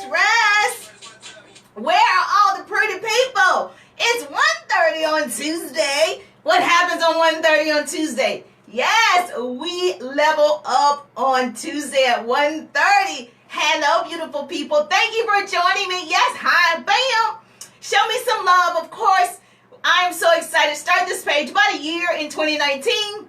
stress. Where are all the pretty people? It's 1:30 on Tuesday. What happens on 1:30 on Tuesday? Yes, we level up on Tuesday at 1:30. Hello, beautiful people. Thank you for joining me. Yes, hi, bam. Show me some love, of course. I am so excited to start this page about a year in 2019.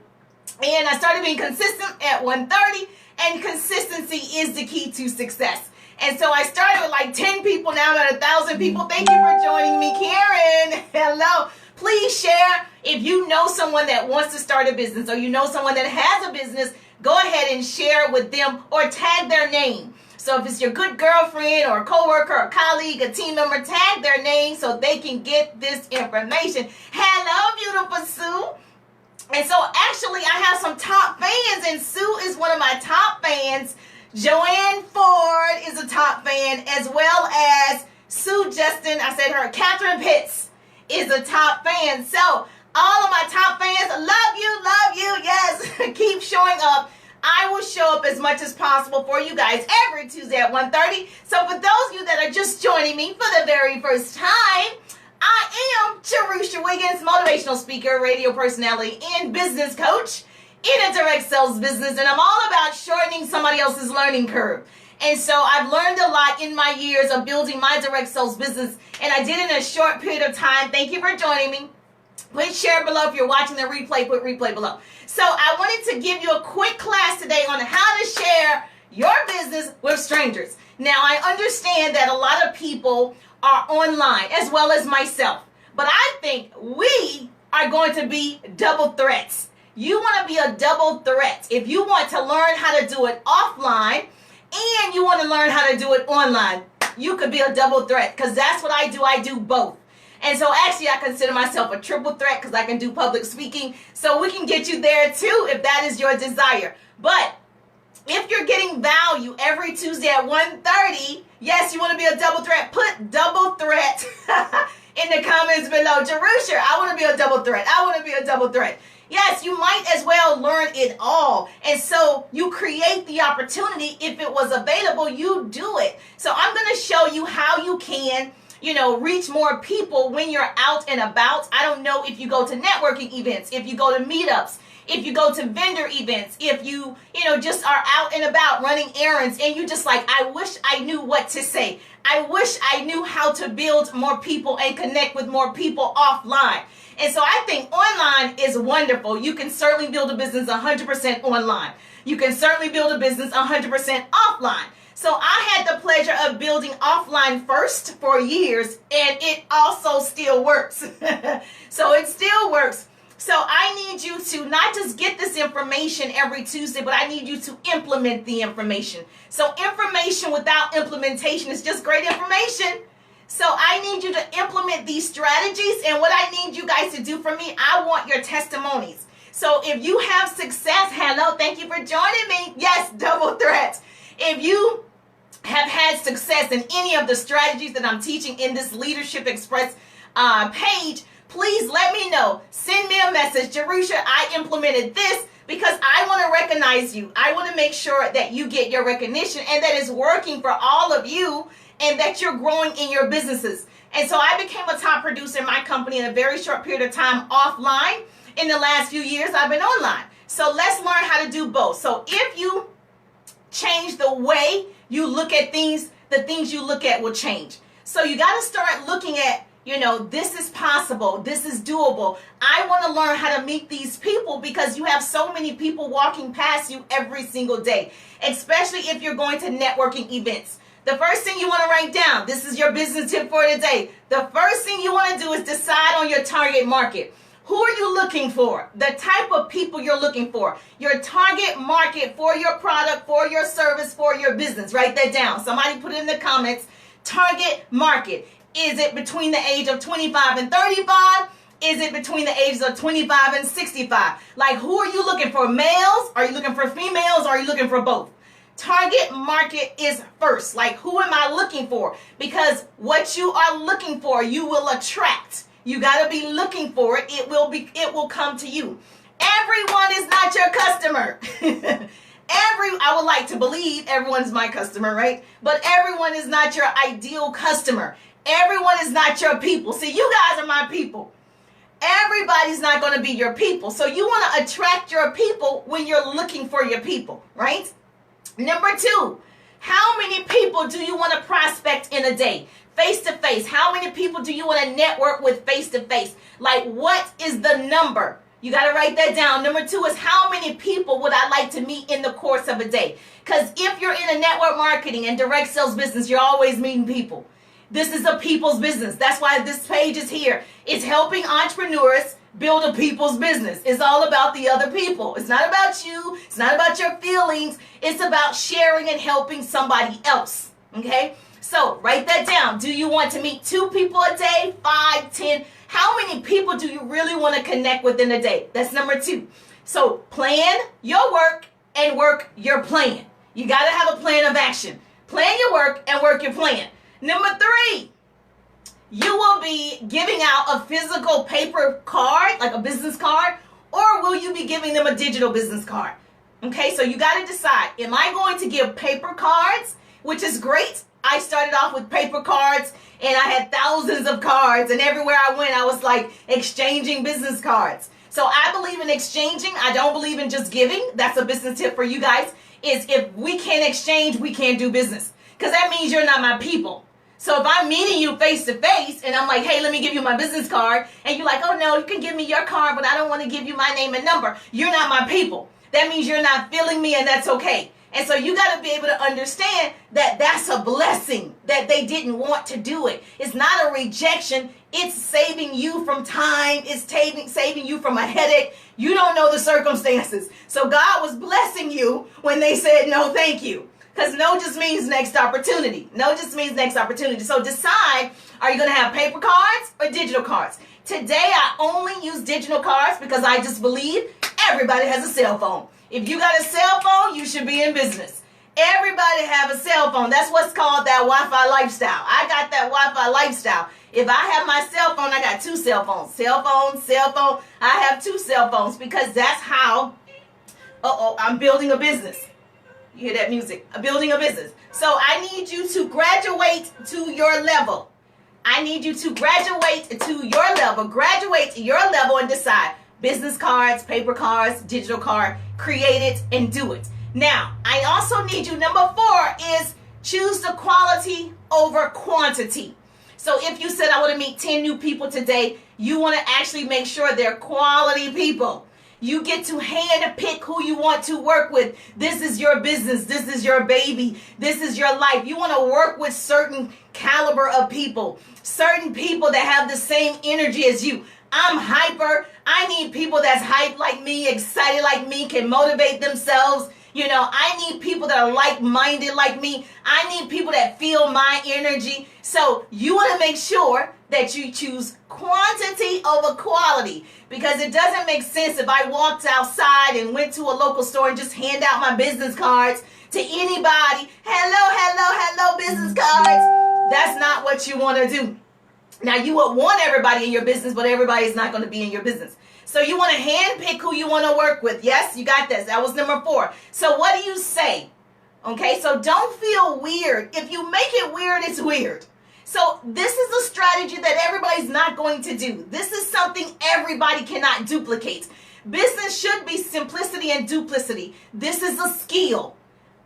And I started being consistent at 1:30. And consistency is the key to success. And so I started with like 10 people, now I'm at 1,000 people. Thank you for joining me, Karen. Hello. Please share if you know someone that wants to start a business or you know someone that has a business, go ahead and share it with them or tag their name. So if it's your good girlfriend or a coworker or colleague, a team member, tag their name so they can get this information. Hello, beautiful Sue. And so actually I have some top fans, and Sue is one of my top fans. Joanne Ford is a top fan, as well as Sue Justin. I said her. Catherine Pitts is a top fan. So all of my top fans, love you, yes. Keep showing up. I will show up as much as possible for you guys every Tuesday at 1:30. So for those of you that are just joining me for the very first time, I am Jerusha Wiggins, motivational speaker, radio personality, and business coach in a direct sales business, and I'm all about shortening somebody else's learning curve. And so I've learned a lot in my years of building my direct sales business, and I did it in a short period of time. Thank you for joining me. Please share below. If you're watching the replay, put replay below. So I wanted to give you a quick class today on how to share your business with strangers. Now, I understand that a lot of people are online, as well as myself, but I think we are going to be double threats. You want to be a double threat. If you want to learn how to do it offline and you want to learn how to do it online, you could be a double threat, because that's what I do. I do both. And so actually I consider myself a triple threat because I can do public speaking. So we can get you there too if that is your desire. But if you're getting value every Tuesday at 1:30, yes, you want to be a double threat, put double threat in the comments below. Jerusha, I want to be a double threat. I want to be a double threat. Yes, you might as well learn it all. And so you create the opportunity. If it was available, you do it. So I'm going to show you how you can, reach more people when you're out and about. I don't know if you go to networking events, if you go to meetups, if you go to vendor events, if you, just are out and about running errands and you just like, I wish I knew what to say. I wish I knew how to build more people and connect with more people offline. And so I think online is wonderful. You can certainly build a business 100% online. You can certainly build a business 100% offline. So I had the pleasure of building offline first for years, and it also still works. So it still works. So I need you to not just get this information every Tuesday, but I need you to implement the information. So information without implementation is just great information. So I need you to implement these strategies, and what I need you guys to do for me, I want your testimonies. So if you have success, hello, thank you for joining me. Yes, double threat. If you have had success in any of the strategies that I'm teaching in this Leadership Express page, please let me know. Send me a message. Jerusha, I implemented this, because I want to recognize you. I want to make sure that you get your recognition and that it's working for all of you and that you're growing in your businesses. And so I became a top producer in my company in a very short period of time offline. In the last few years, I've been online. So let's learn how to do both. So if you change the way you look at things, the things you look at will change. So you got to start looking at, this is possible. This is doable. I want to learn how to meet these people, because you have so many people walking past you every single day, especially if you're going to networking events. The first thing you want to write down, this is your business tip for today. The first thing you want to do is decide on your target market. Who are you looking for? The type of people you're looking for. Your target market for your product, for your service, for your business. Write that down. Somebody put it in the comments. Target market. Is it between the age of 25 and 35? Is it between the ages of 25 and 65? Like, who are you looking for? Males? Are you looking for females? Or are you looking for both? Target market is first. Like, who am I looking for? Because what you are looking for, you will attract. You got to be looking for it. It will come to you. Everyone is not your customer. I would like to believe everyone's my customer, right? But everyone is not your ideal customer. Everyone is not your people. See, you guys are my people. Everybody's not going to be your people. So you want to attract your people when you're looking for your people, right? Number 2, how many people do you want to prospect in a day? Face to face. How many people do you want to network with face to face? Like, what is the number? You got to write that down. Number 2 is how many people would I like to meet in the course of a day? Because if you're in a network marketing and direct sales business, you're always meeting people. This is a people's business. That's why this page is here. It's helping entrepreneurs build a people's business. It's all about the other people. It's not about you. It's not about your feelings. It's about sharing and helping somebody else. Okay? So write that down. Do you want to meet 2 people a day, 5, 10? How many people do you really want to connect with in a day? That's number 2. So plan your work and work your plan. You got to have a plan of action. Plan your work and work your plan. Number 3, you will be giving out a physical paper card, like a business card, or will you be giving them a digital business card? Okay, so you got to decide. Am I going to give paper cards, which is great? I started off with paper cards and I had thousands of cards, and everywhere I went, I was like exchanging business cards. So I believe in exchanging. I don't believe in just giving. That's a business tip for you guys, is if we can't exchange, we can't do business. Because that means you're not my people. So if I'm meeting you face to face and I'm like, hey, let me give you my business card, and you're like, oh no, you can give me your card, but I don't want to give you my name and number. You're not my people. That means you're not feeling me, and that's okay. And so you got to be able to understand that that's a blessing, that they didn't want to do it. It's not a rejection. It's saving you from time. It's saving you from a headache. You don't know the circumstances. So God was blessing you when they said no, thank you. Because no just means next opportunity. No just means next opportunity. So decide, are you going to have paper cards or digital cards? Today, I only use digital cards because I just believe everybody has a cell phone. If you got a cell phone, you should be in business. Everybody have a cell phone. That's what's called that Wi-Fi lifestyle. I got that Wi-Fi lifestyle. If I have my cell phone, I got 2 cell phones. Cell phone. I have 2 cell phones because that's how, I'm building a business. You hear that music? I'm building a business. So I need you to graduate to your level. I need you to graduate to your level. Graduate to your level and decide. Business cards, paper cards, digital card. Create it and do it. Now, I also need you, number 4, is choose the quality over quantity. So if you said I want to meet 10 new people today, you want to actually make sure they're quality people. You get to hand pick who you want to work with. This is your business. This is your baby. This is your life. You want to work with certain caliber of people, certain people that have the same energy as you. I'm hyper. I need people that's hyped like me, excited like me, can motivate themselves. You know, I need people that are like-minded like me. I need people that feel my energy. So you want to make sure that you choose quantity over quality, because it doesn't make sense if I walked outside and went to a local store and just hand out my business cards to anybody. Hello, business cards. That's not what you want to do. Now, you would want everybody in your business, but everybody is not going to be in your business. So you want to hand pick who you want to work with. Yes, you got this. That was number 4. So what do you say? Okay, so don't feel weird. If you make it weird, it's weird. So this is a strategy that everybody's not going to do. This is something everybody cannot duplicate. Business should be simplicity and duplicity. This is a skill.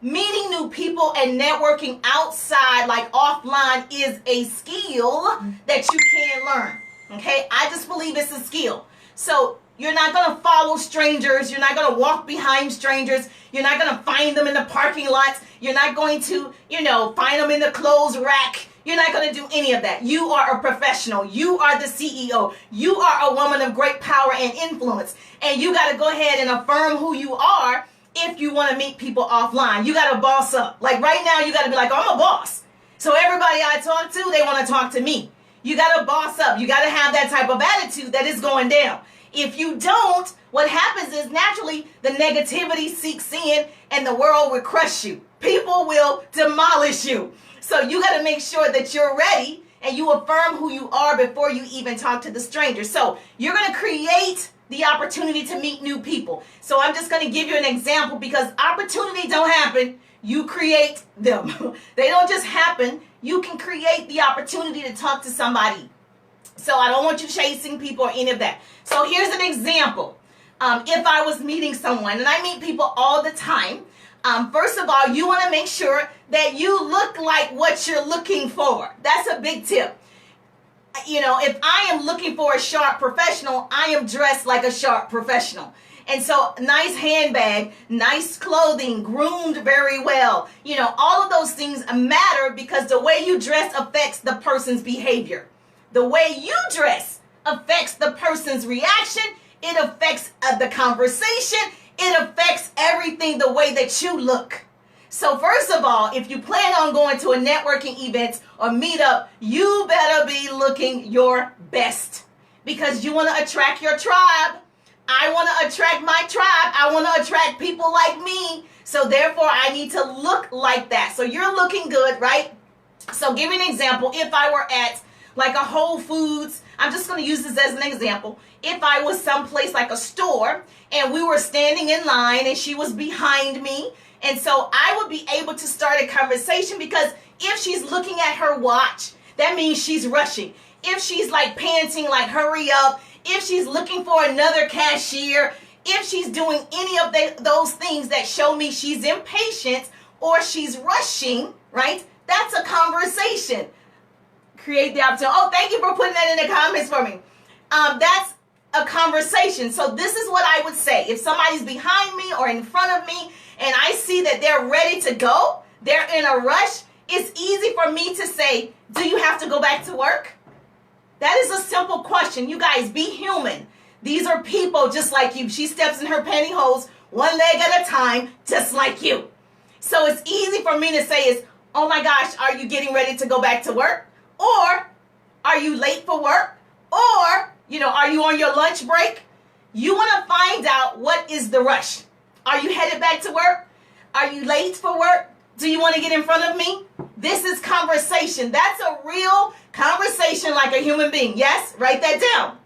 Meeting new people and networking outside, like offline, is a skill that you can learn. Okay, I just believe it's a skill. So you're not going to follow strangers. You're not going to walk behind strangers. You're not going to find them in the parking lots. You're not going to, find them in the clothes rack. You're not going to do any of that. You are a professional. You are the CEO. You are a woman of great power and influence. And you got to go ahead and affirm who you are if you want to meet people offline. You got to boss up. Like right now, you got to be like, I'm a boss. So everybody I talk to, they want to talk to me. You got to boss up. You got to have that type of attitude that is going down. If you don't, what happens is naturally the negativity seeps in and the world will crush you. People will demolish you. So you got to make sure that you're ready and you affirm who you are before you even talk to the stranger. So you're going to create the opportunity to meet new people. So I'm just going to give you an example, because opportunities don't happen. You create them. They don't just happen. You can create the opportunity to talk to somebody. So I don't want you chasing people or any of that. So here's an example. If I was meeting someone, and I meet people all the time, first of all, you want to make sure that you look like what you're looking for. That's a big tip. You know, if I am looking for a sharp professional, I am dressed like a sharp professional. And so nice handbag, nice clothing, groomed very well. You know, all of those things matter, because the way you dress affects the person's behavior. The way you dress affects the person's reaction. It affects the conversation. It affects everything, the way that you look. So first of all, if you plan on going to a networking event or meetup, you better be looking your best, because you want to attract your tribe. I want to attract my tribe. I want to attract people like me. So therefore, I need to look like that. So you're looking good, right? So give me an example. If I were at like a Whole Foods, I'm just going to use this as an example. If I was someplace like a store and we were standing in line and she was behind me, and so I would be able to start a conversation, because if she's looking at her watch, that means she's rushing. If she's like panting, like hurry up, if she's looking for another cashier, if she's doing any of those things that show me she's impatient or she's rushing, right? That's a conversation. Create the opportunity. Oh, thank you for putting that in the comments for me. That's a conversation. So this is what I would say. If somebody's behind me or in front of me and I see that they're ready to go, they're in a rush, it's easy for me to say, do you have to go back to work? That is a simple question. You guys, be human. These are people just like you. She steps in her pantyhose one leg at a time, just like you. So it's easy for me to say is, oh my gosh, are you getting ready to go back to work? Or are you late for work? Or, you know, are you on your lunch break? You want to find out what is the rush. Are you headed back to work? Are you late for work? Do you want to get in front of me? This is conversation. That's a real conversation like a human being. Yes? Write that down.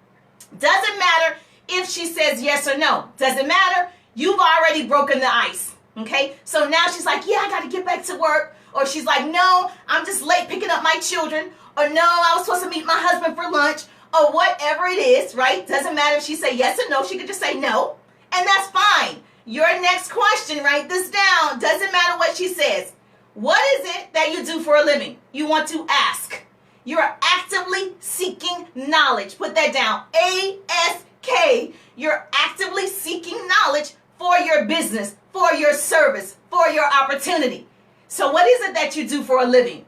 Doesn't matter if she says yes or no. Doesn't matter. You've already broken the ice. Okay? So now she's like, yeah, I got to get back to work. Or she's like, no, I'm just late picking up my children. Or no, I was supposed to meet my husband for lunch. Or whatever it is, right? Doesn't matter if she say yes or no. She could just say no. And that's fine. Your next question, write this down. Doesn't matter what she says. What is it that you do for a living? You want to ask. You're actively seeking knowledge. Put that down. ASK. You're actively seeking knowledge for your business, for your service, for your opportunity. So what is it that you do for a living?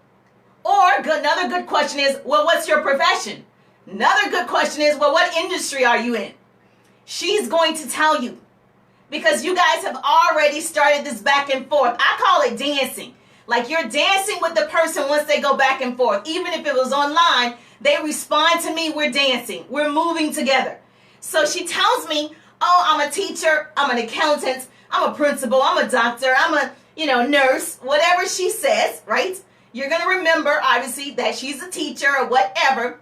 Or another good question is, well, what's your profession? Another good question is, well, what industry are you in? She's going to tell you, because you guys have already started this back and forth. I call it dancing. Like you're dancing with the person once they go back and forth. Even if it was online, they respond to me, we're dancing. We're moving together. So she tells me, oh, I'm a teacher, I'm an accountant, I'm a principal, I'm a doctor, I'm a, nurse, whatever she says, right? You're going to remember, obviously, that she's a teacher or whatever.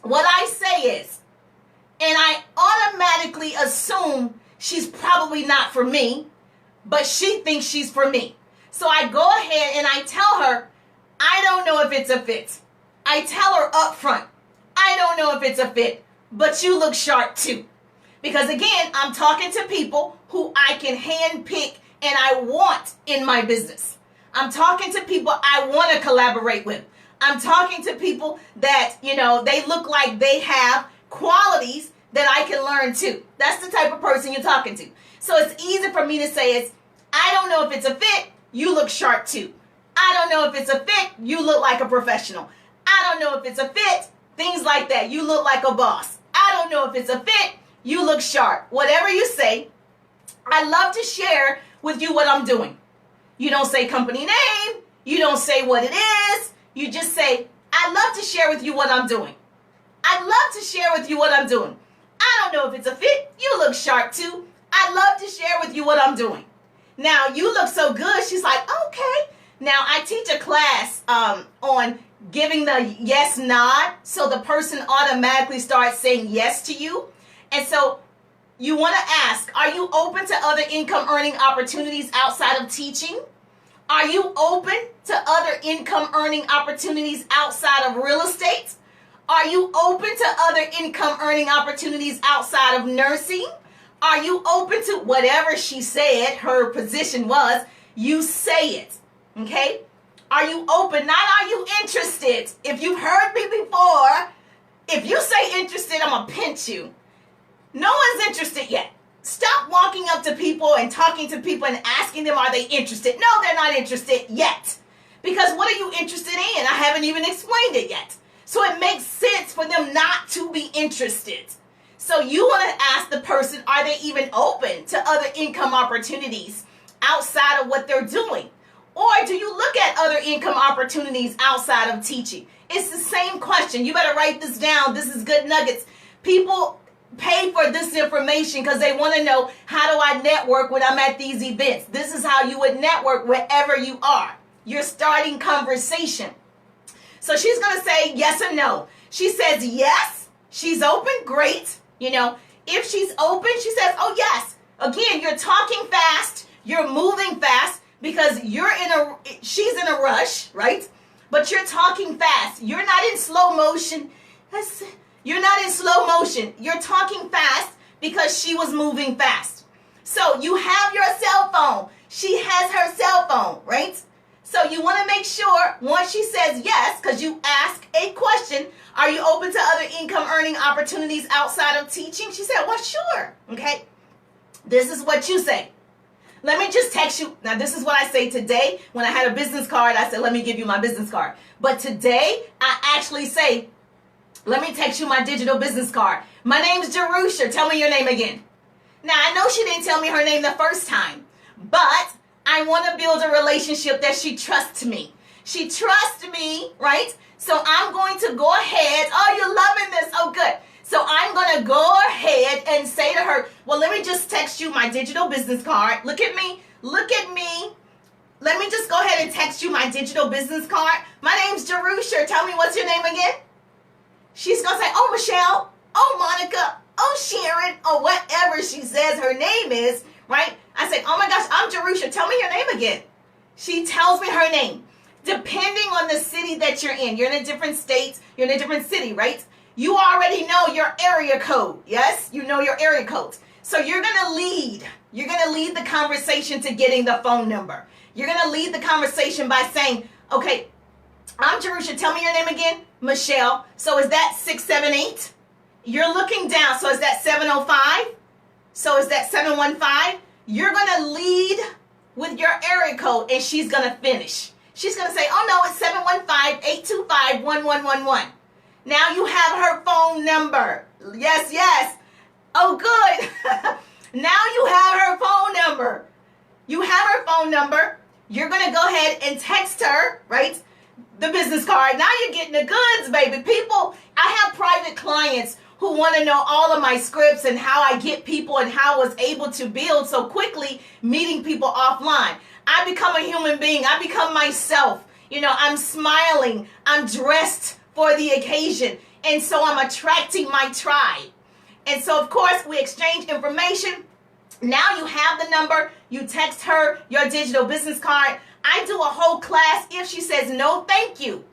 What I say is, and I automatically assume she's probably not for me, but she thinks she's for me. So I go ahead and I tell her, I don't know if it's a fit. I tell her up front, I don't know if it's a fit, but you look sharp too. Because again, I'm talking to people who I can handpick and I want in my business. I'm talking to people I want to collaborate with. I'm talking to people that, they look like they have qualities that I can learn too. That's the type of person you're talking to. So it's easy for me to say I don't know if it's a fit, you look sharp too. I don't know if it's a fit, you look like a professional. I don't know if it's a fit, things like that. You look like a boss. I don't know if it's a fit, you look sharp. Whatever you say, I love to share with you what I'm doing. You don't say company name. You don't say what it is. You just say, I love to share with you what I'm doing. I love to share with you what I'm doing. I don't know if it's a fit. You look sharp too. I love to share with you what I'm doing. Now, you look so good. She's like, okay. Now, I teach a class on giving the yes nod, so the person automatically starts saying yes to you. And so you want to ask, are you open to other income earning opportunities outside of teaching? Are you open to other income earning opportunities outside of real estate? Are you open to other income earning opportunities outside of nursing? Are you open to whatever she said her position was? You say it, okay? Are you open? Not are you interested? If you've heard me before, if you say interested, I'm going to pinch you. No one's interested yet. Stop walking up to people and talking to people and asking them, are they interested? No, they're not interested yet. Because what are you interested in? I haven't even explained it yet. So it makes sense for them not to be interested. So you want to ask the person, are they even open to other income opportunities outside of what they're doing? Or do you look at other income opportunities outside of teaching? It's the same question. You better write this down. This is good nuggets. People pay for this information because they want to know, how do I network when I'm at these events? This is how you would network wherever you are. You're starting conversation. So she's going to say yes or no. She says yes. She's open. Great. You know, if she's open, she says, oh, yes. Again, you're talking fast. You're moving fast because she's in a rush, right? But you're talking fast. You're not in slow motion. You're not in slow motion. You're talking fast because she was moving fast. So you have your cell phone. She has her cell phone, right? So you want to make sure once she says yes, because you ask a question, are you open to other income earning opportunities outside of teaching? She said, well, sure. Okay. This is what you say. Let me just text you. Now, this is what I say today. When I had a business card, I said, let me give you my business card. But today, I actually say, let me text you my digital business card. My name's Jerusha. Tell me your name again. Now, I know she didn't tell me her name the first time, but I want to build a relationship that she trusts me. She trusts me, right? So I'm going to go ahead. Oh, you're loving this. Oh, good. So I'm going to go ahead and say to her, well, let me just text you my digital business card. Look at me. Look at me. Let me just go ahead and text you my digital business card. My name's Jerusha. Tell me, what's your name again? She's going to say, oh, Michelle. Oh, Monica. Oh, Sharon. Or whatever she says her name is, right? I say, oh my gosh, I'm Jerusha. Tell me your name again. She tells me her name. Depending on the city that you're in. You're in a different state. You're in a different city, right? You already know your area code. Yes? You know your area code. So you're going to lead. You're going to lead the conversation to getting the phone number. You're going to lead the conversation by saying, okay, I'm Jerusha. Tell me your name again. Michelle. So is that 678? You're looking down. So is that 705? So is that 715? You're going to lead with your area code, and she's going to finish. She's going to say, oh, no, it's 715-825-1111. Now you have her phone number. Yes, yes. Oh, good. Now you have her phone number. You have her phone number. You're going to go ahead and text her, right, the business card. Now you're getting the goods, baby. People, I have private clients who want to know all of my scripts and how I get people and how I was able to build so quickly, meeting people offline. I become a human being. I become myself. You know, I'm smiling. I'm dressed for the occasion. And so I'm attracting my tribe. And so, of course, we exchange information. Now you have the number. You text her your digital business card. I do a whole class. If she says no, thank you.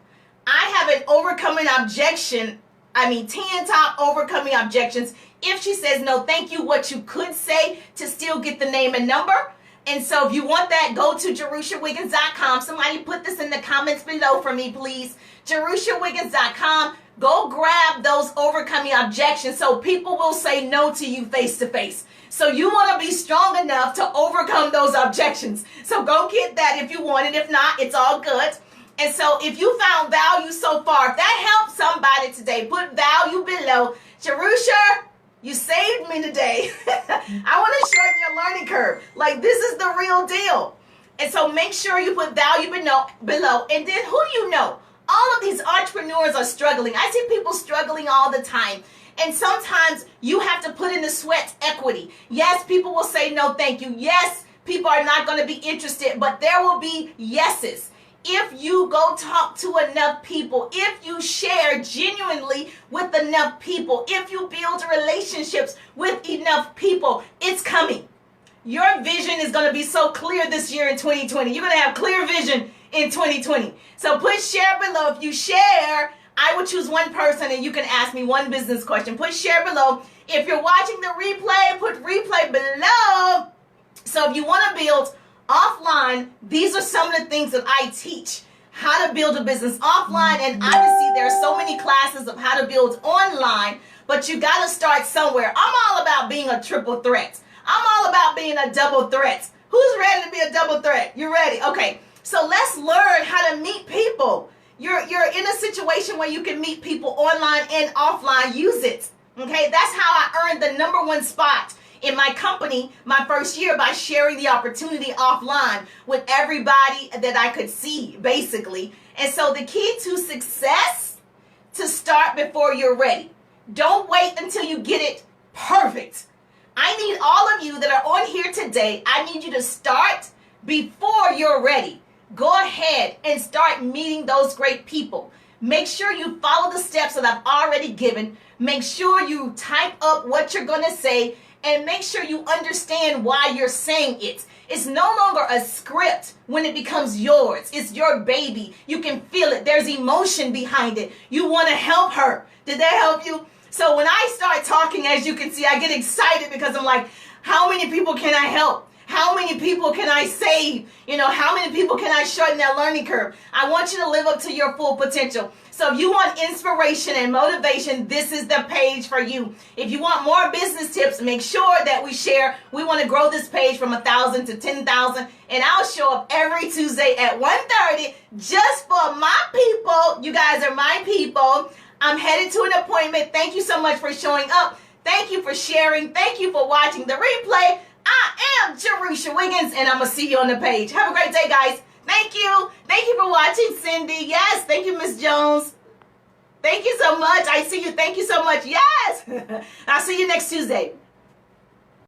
I have an overcoming objection. 10 top overcoming objections. If she says no, thank you, what you could say to still get the name and number. And so if you want that, go to JerushaWiggins.com. Somebody put this in the comments below for me, please. JerushaWiggins.com. Go grab those overcoming objections so people will say no to you face to face. So you want to be strong enough to overcome those objections. So go get that if you want it. If not, it's all good. And so if you found value so far, if that helped somebody today, put value below. Jerusha, you saved me today. I want to shorten your learning curve. Like, this is the real deal. And so make sure you put value below. And then who do you know? All of these entrepreneurs are struggling. I see people struggling all the time. And sometimes you have to put in the sweat equity. Yes, people will say no, thank you. Yes, people are not going to be interested, but there will be yeses. if you go talk to enough people, if you share genuinely with enough people, if you build relationships with enough people, it's coming. Your vision is going to be so clear this year in 2020. You're going to have clear vision in 2020. So put share below. If you share, I would choose one person and you can ask me one business question. Put share below. If you're watching the replay, put replay below. So if you want to build offline, these are some of the things that I teach. How to build a business offline, and obviously there are so many classes of how to build online, but you got to start somewhere. I'm all about being a triple threat. I'm all about being a double threat. Who's ready to be a double threat? You ready? Okay, so let's learn how to meet people. You're in a situation where you can meet people online and offline. Use it. Okay, that's how I earned the #1 spot in my company my first year, by sharing the opportunity offline with everybody that I could see, basically. And so the key to success, to start before you're ready. Don't wait until you get it perfect. I need all of you that are on here today, I need you to start before you're ready. Go ahead and start meeting those great people. Make sure you follow the steps that I've already given. Make sure you type up what you're going to say, and make sure you understand why you're saying it. It's no longer a script when it becomes yours. It's your baby. You can feel it. There's emotion behind it. You want to help her. Did that help you? So when I start talking, as you can see, I get excited because I'm like, how many people can I help? How many people can I save? How many people can I shorten their learning curve? I want you to live up to your full potential. So if you want inspiration and motivation, this is the page for you. If you want more business tips, make sure that we share. We want to grow this page from 1,000 to 10,000. And I'll show up every Tuesday at 1:30 just for my people. You guys are my people. I'm headed to an appointment. Thank you so much for showing up. Thank you for sharing. Thank you for watching the replay. I am Jerusha Wiggins, and I'm going to see you on the page. Have a great day, guys. Thank you. Thank you for watching, Cindy. Yes. Thank you, Miss Jones. Thank you so much. I see you. Thank you so much. Yes. I'll see you next Tuesday.